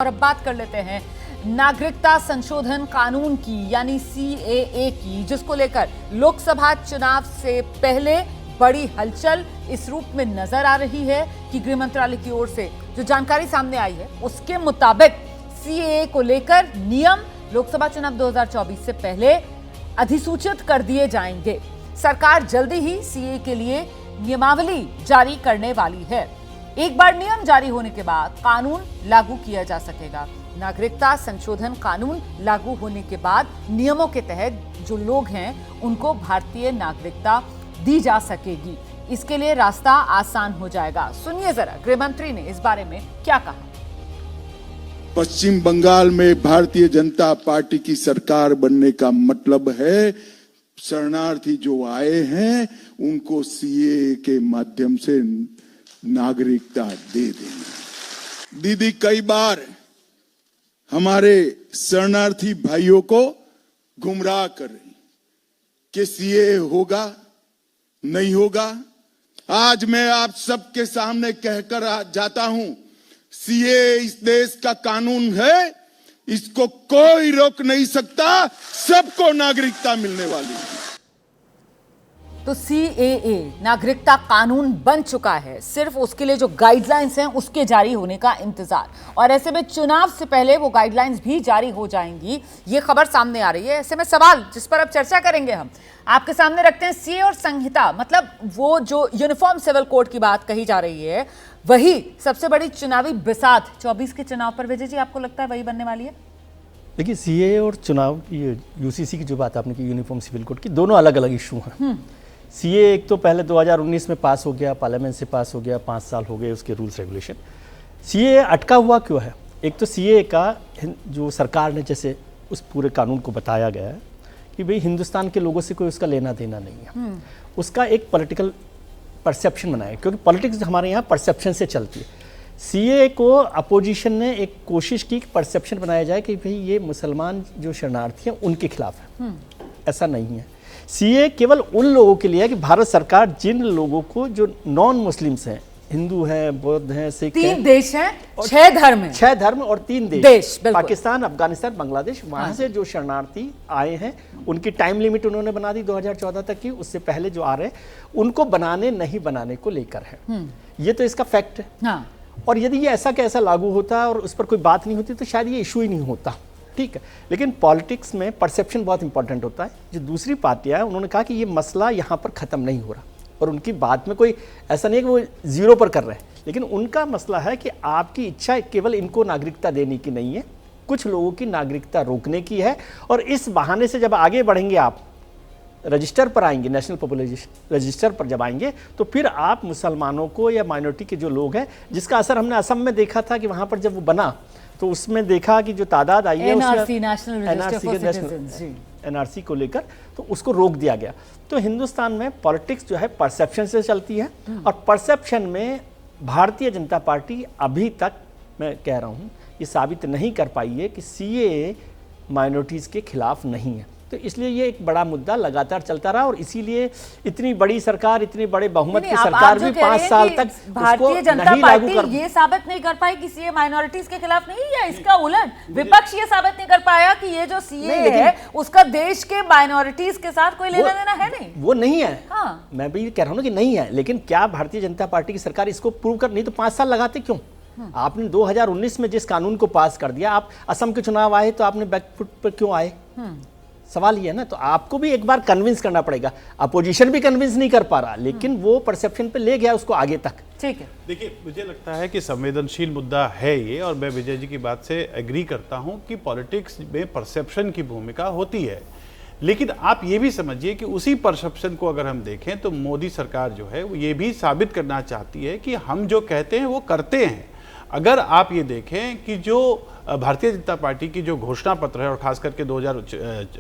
और अब बात कर लेते हैं नागरिकता संशोधन कानून की यानी सीएए की, जिसको लेकर लोकसभा चुनाव से पहले बड़ी हलचल इस रूप में नजर आ रही है कि गृह मंत्रालय की ओर से जो जानकारी सामने आई है उसके मुताबिक सीएए को लेकर नियम लोकसभा चुनाव 2024 से पहले अधिसूचित कर दिए जाएंगे। सरकार जल्दी ही सीएए के लिए नियमावली जारी करने वाली है। एक बार नियम जारी होने के बाद कानून लागू किया जा सकेगा। नागरिकता संशोधन कानून लागू होने के बाद नियमों के तहत जो लोग हैं उनको भारतीय नागरिकता दी जा सकेगी। इसके लिए रास्ता आसान हो जाएगा। सुनिए जरा गृह मंत्री ने इस बारे में क्या कहा। पश्चिम बंगाल में भारतीय जनता पार्टी की सरकार बनने का मतलब है शरणार्थी जो आए हैं उनको सीएए के माध्यम से नागरिकता दे देना। दीदी कई बार हमारे शरणार्थी भाइयों को गुमराह कर रही कि सीएए होगा नहीं होगा। आज मैं आप सबके सामने कहकर जाता हूं, सीएए इस देश का कानून है, इसको कोई रोक नहीं सकता, सबको नागरिकता मिलने वाली है। तो सीएए नागरिकता कानून बन चुका है, सिर्फ उसके लिए जो गाइडलाइंस हैं उसके जारी होने का इंतजार। और ऐसे में चुनाव से पहले वो गाइडलाइंस भी जारी हो जाएंगी, ये खबर सामने आ रही है। ऐसे में सवाल जिस पर अब चर्चा करेंगे हम आपके सामने रखते हैं, सीएए और संहिता, मतलब वो जो यूनिफॉर्म सिविल कोड की बात कही जा रही है वही सबसे बड़ी चुनावी बिसात 24 के चुनाव पर। विजय जी, आपको लगता है वही बनने वाली है? देखिए, सीएए और चुनाव की यूसीसी की जो बात आपने की, यूनिफॉर्म सिविल कोड की, दोनों अलग अलग इशू हैं। सीएए एक तो पहले 2019 में पास हो गया, पार्लियामेंट से पास हो गया, 5 साल हो गए उसके रूल्स रेगुलेशन। सीएए अटका हुआ क्यों है? एक तो सीएए का जो सरकार ने जैसे उस पूरे कानून को बताया गया है कि भाई हिंदुस्तान के लोगों से कोई उसका लेना देना नहीं है, उसका एक पॉलिटिकल परसेप्शन बनाया, क्योंकि पॉलिटिक्स हमारे यहाँ परसेप्शन से चलती है। सीएए को अपोजिशन ने एक कोशिश की कि परसेप्शन बनाया जाए कि भाई ये मुसलमान जो शरणार्थी हैं उनके खिलाफ है। ऐसा नहीं है। सीएए केवल उन लोगों के लिए है कि भारत सरकार जिन लोगों को जो नॉन मुस्लिम्स हैं, हिंदू हैं, बौद्ध हैं, सिख हैं, 3 देश हैं, 6 धर्म हैं, 6 धर्म और 3 देश पाकिस्तान, अफगानिस्तान, बांग्लादेश, वहां से जो शरणार्थी आए हैं उनकी टाइम लिमिट उन्होंने बना दी 2014 तक की। उससे पहले जो आ रहे हैं उनको बनाने नहीं बनाने को लेकर है। ये तो इसका फैक्ट है। हाँ। और यदि ये ऐसा कैसा लागू होता और उस पर कोई बात नहीं होती तो शायद ये इशू ही नहीं होता, ठीक है। लेकिन पॉलिटिक्स में परसेप्शन बहुत इंपॉर्टेंट होता है। जो दूसरी पार्टियां हैं उन्होंने कहा कि ये मसला यहाँ पर ख़त्म नहीं हो रहा, और उनकी बात में कोई ऐसा नहीं है कि वो जीरो पर कर रहे हैं, लेकिन उनका मसला है कि आपकी इच्छा केवल इनको नागरिकता देने की नहीं है, कुछ लोगों की नागरिकता रोकने की है। और इस बहाने से जब आगे बढ़ेंगे, आप रजिस्टर पर आएंगे, नेशनल पॉपुलेशन रजिस्टर पर जब आएंगे तो फिर आप मुसलमानों को या माइनॉरिटी के जो लोग हैं, जिसका असर हमने असम में देखा था कि वहाँ पर जब वो बना तो उसमें देखा कि जो तादाद आई है एनआरसी को लेकर, तो उसको रोक दिया गया। तो हिंदुस्तान में पॉलिटिक्स जो है परसेप्शन से चलती है, और परसेप्शन में भारतीय जनता पार्टी अभी तक, मैं कह रहा हूँ, ये साबित नहीं कर पाई है कि सीएए माइनॉरिटीज़ के खिलाफ नहीं है। तो इसलिए ये एक बड़ा मुद्दा लगातार चलता रहा, और इसीलिए इतनी बड़ी सरकार, इतने बड़े बहुमत की सरकार भी 5 साल तक भारतीय जनता पार्टी ये साबित नहीं कर पाई कि सीए माइनॉरिटीज के खिलाफ नहीं है। इसका उलट विपक्ष ये साबित नहीं कर पाया कि ये जो सीए है उसका देश के माइनॉरिटीज के साथ कोई लेना देना है नहीं। वो नहीं है। हाँ। मैं भी कह रहा हूँ कि नहीं है, लेकिन क्या भारतीय जनता पार्टी की सरकार इसको प्रूव कर, नहीं तो 5 साल लगाते क्यों? आपने 2019 में जिस कानून को पास कर दिया, आप असम के चुनाव आए तो आपने बैकफुट पर क्यों आए? सवाल ये है ना। तो आपको भी एक बार कन्विंस करना पड़ेगा। अपोजिशन भी कन्विंस नहीं कर पा रहा, लेकिन वो परसेप्शन पे ले गया उसको आगे तक। ठीक है। देखिए, मुझे लगता है कि संवेदनशील मुद्दा है ये, और मैं विजय जी की बात से एग्री करता हूं कि पॉलिटिक्स में परसेप्शन की भूमिका होती है। लेकिन आप ये भी समझिए कि उसी परसेप्शन को अगर हम देखें तो मोदी सरकार जो है वो ये भी साबित करना चाहती है कि हम जो कहते हैं वो करते हैं। अगर आप ये देखें कि जो भारतीय जनता पार्टी की जो घोषणा पत्र है, और खास करके 2000,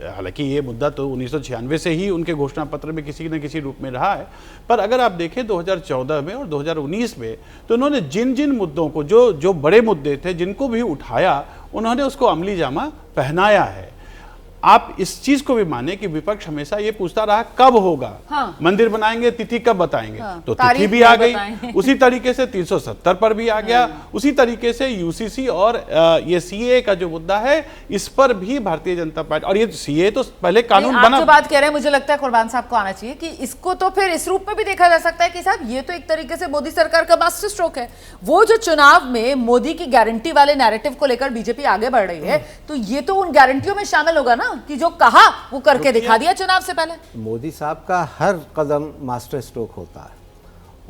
हालांकि ये मुद्दा तो 1996 से ही उनके घोषणा पत्र में किसी न किसी रूप में रहा है, पर अगर आप देखें 2014 में और 2019 में, तो उन्होंने जिन जिन मुद्दों को, जो बड़े मुद्दे थे जिनको भी उठाया, उन्होंने उसको अमली जामा पहनाया है। आप इस चीज को भी माने कि विपक्ष हमेशा ये पूछता रहा कब होगा, हाँ। मंदिर बनाएंगे, तिथि कब बताएंगे, हाँ। तो तिथि तारीख भी आ कब गई। बताएं? उसी तरीके से 370 पर भी आ गया। उसी तरीके से यूसीसी और ये सीए का जो मुद्दा है, इस पर भी भारतीय जनता पार्टी, और ये सीए तो पहले कानून आप बना। जो बात कह रहे हैं, मुझे लगता है कुर्बान साहब को आना चाहिए कि इसको तो फिर इस रूप में भी देखा जा सकता है कि साहब ये तो एक तरीके से मोदी सरकार का मास्टर स्ट्रोक है। वो जो चुनाव में मोदी की गारंटी वाले नैरेटिव को लेकर बीजेपी आगे बढ़ रही है, तो ये तो उन गारंटियों में शामिल होगा ना कि जो कहा वो करके दिखा दिया चुनाव से पहले। मोदी साहब का हर कदम मास्टर स्ट्रोक होता है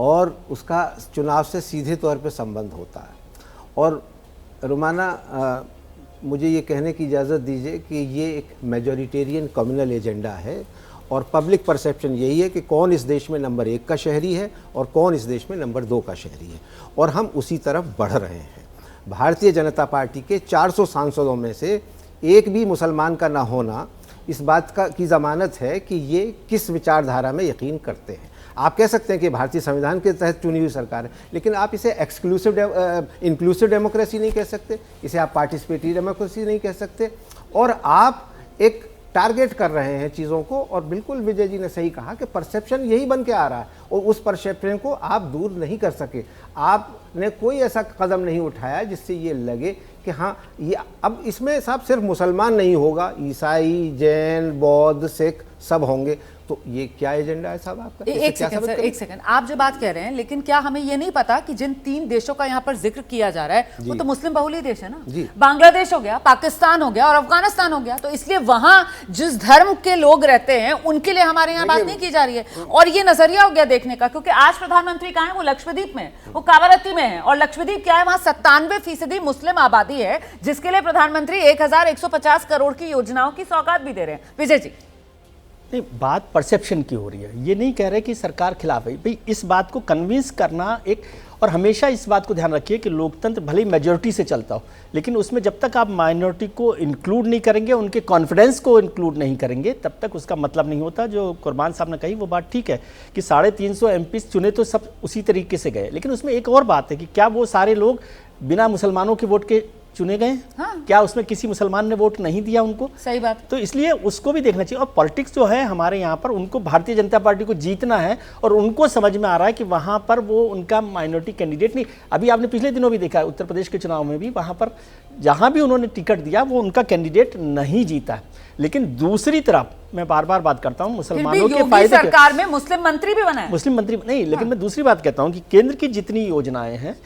और उसका चुनाव से सीधे तौर पे संबंध होता है। और रुमाना, मुझे ये कहने की इजाज़त दीजिए कि ये एक मेजॉरिटेरियन कम्युनल एजेंडा है और पब्लिक परसेप्शन यही है कि कौन इस देश में नंबर 1 का शहरी है और कौन इस देश में नंबर 2 का शहरी है, और हम उसी तरफ बढ़ रहे हैं। भारतीय जनता पार्टी के 400 सांसदों में से एक भी मुसलमान का ना होना इस बात की ज़मानत है कि ये किस विचारधारा में यकीन करते हैं। आप कह सकते हैं कि भारतीय संविधान के तहत चुनी हुई सरकार है, लेकिन आप इसे इंक्लूसिव डेमोक्रेसी नहीं कह सकते, इसे आप पार्टिसिपेटरी डेमोक्रेसी नहीं कह सकते, और आप एक टारगेट कर रहे हैं चीज़ों को। और बिल्कुल विजय जी ने सही कहा कि परसेप्शन यही बन के आ रहा है और उस परसेप्शन को आप दूर नहीं कर सके। आपने कोई ऐसा कदम नहीं उठाया जिससे ये लगे कि हाँ, ये अब इसमें साहब सिर्फ मुसलमान नहीं होगा, ईसाई, जैन, बौद्ध, सिख सब होंगे। तो ये क्या एजेंडा है साहब आपका? एक सेकंड सर, एक सेकंड, आप जो बात कह रहे हैं, लेकिन क्या हमें ये नहीं पता कि जिन 3 देशों का यहाँ पर जिक्र किया जा रहा है वो तो मुस्लिम बहुल देश है ना? बांग्लादेश हो गया, पाकिस्तान हो गया और अफगानिस्तान हो गया। तो इसलिए वहां जिस धर्म के लोग रहते हैं उनके लिए हमारे यहाँ बात नहीं की जा रही है। और ये नजरिया हो गया देखने का, क्योंकि आज प्रधानमंत्री कहाँ है? वो लक्षद्वीप में, वो कावारत्ती में है। और लक्षद्वीप क्या है? वहां 97% मुस्लिम आबादी है, जिसके लिए प्रधानमंत्री 1150 करोड़ की योजनाओं की सौगात भी दे रहे हैं। विजय जी, नहीं, बात परसेप्शन की हो रही है, ये नहीं कह रहे कि सरकार खिलाफ है भाई। इस बात को कन्विंस करना एक, और हमेशा इस बात को ध्यान रखिए कि लोकतंत्र भले ही मेजॉरिटी से चलता हो, लेकिन उसमें जब तक आप माइनॉरिटी को इंक्लूड नहीं करेंगे, उनके कॉन्फिडेंस को इंक्लूड नहीं करेंगे, तब तक उसका मतलब नहीं होता। जो कुर्बान साहब ने कही वो बात ठीक है कि 350 MP चुने तो सब उसी तरीके से गए, लेकिन उसमें एक और बात है कि क्या वो सारे लोग बिना मुसलमानों के वोट के चुने गए? हाँ। क्या उसमें किसी मुसलमान ने वोट नहीं दिया उनको? सही बात। तो इसलिए उसको भी देखना चाहिए। और पॉलिटिक्स जो है हमारे यहाँ पर, उनको भारतीय जनता पार्टी को जीतना है और उनको समझ में आ रहा है कि वहाँ पर वो उनका माइनॉरिटी कैंडिडेट नहीं। अभी आपने पिछले दिनों भी देखा है उत्तर प्रदेश के चुनाव में भी, वहाँ पर जहाँ भी उन्होंने टिकट दिया वो उनका कैंडिडेट नहीं जीता है। लेकिन दूसरी तरफ मैं बार बार बात करता हूँ, मुसलमानों के फायदे सरकार में मुस्लिम मंत्री भी बना है। मुस्लिम मंत्री नहीं, लेकिन मैं दूसरी बात कहता हूँ कि केंद्र की जितनी योजनाएं हैं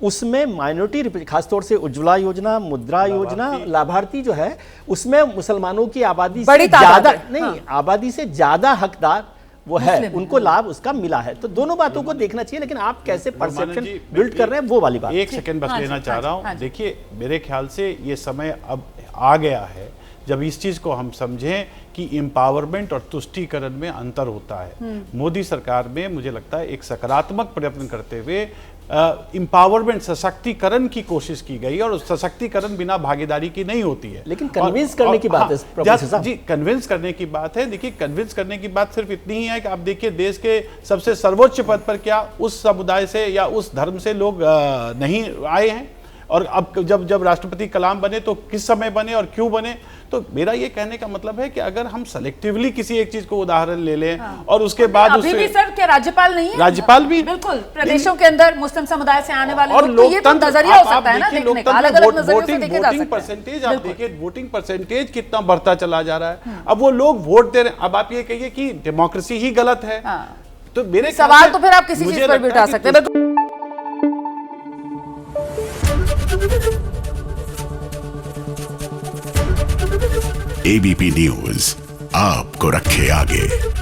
उसमें माइनॉरिटी, खासतौर से उज्ज्वला योजना, मुद्रा योजना, लाभार्थी जो है उसमें मुसलमानों की आबादी से ज्यादा नहीं, आबादी से ज्यादा हकदार वो है, उनको लाभ उसका मिला है। तो दोनों बातों को देखना चाहिए, लेकिन आप कैसे परसेप्शन बिल्ड कर रहे हैं वो वाली बात। एक सेकंड बस लेना चाह रहा हूँ। देखिए, मेरे ख्याल से ये समय अब आ गया है जब इस चीज को हम समझें कि एम्पावरमेंट और तुष्टीकरण में अंतर होता है। मोदी सरकार में मुझे लगता है एक सकारात्मक प्रयत्न करते हुए एम्पावरमेंट, सशक्तिकरण की कोशिश की गई, और सशक्तिकरण बिना भागीदारी की नहीं होती है। लेकिन कन्विंस करने की बात है प्रोफेसर साहब। जी, कन्विंस करने की बात है। देखिए, कन्विंस करने की बात सिर्फ इतनी ही है कि आप देखिए देश के सबसे सर्वोच्च पद पर क्या उस समुदाय से या उस धर्म से लोग नहीं आए हैं? और अब जब राष्ट्रपति कलाम बने तो किस समय बने और क्यों बने? तो मेरा ये कहने का मतलब है कि अगर हम सेलेक्टिवली किसी एक चीज को उदाहरण ले लें और उसके बाद अभी भी सर क्या राज्यपाल नहीं है? राज्यपाल भी बिल्कुल प्रदेशों के अंदर मुस्लिम समुदाय से आने वाले और लोग, ये तो नजरिया हो सकता है ना देखने का, अलग-अलग नजरियों से देखे जा सकते हैं। वोटिंग परसेंटेज आप देखिए, वोटिंग परसेंटेज कितना बढ़ता चला जा रहा है। अब वो लोग वोट दे रहे हैं, अब आप ये कहिए कि डेमोक्रेसी ही गलत है, तो मेरे सवाल तो फिर आप किसी चीज पर भी उठा सकते हैं। एबीपी न्यूज आपको रखे आगे।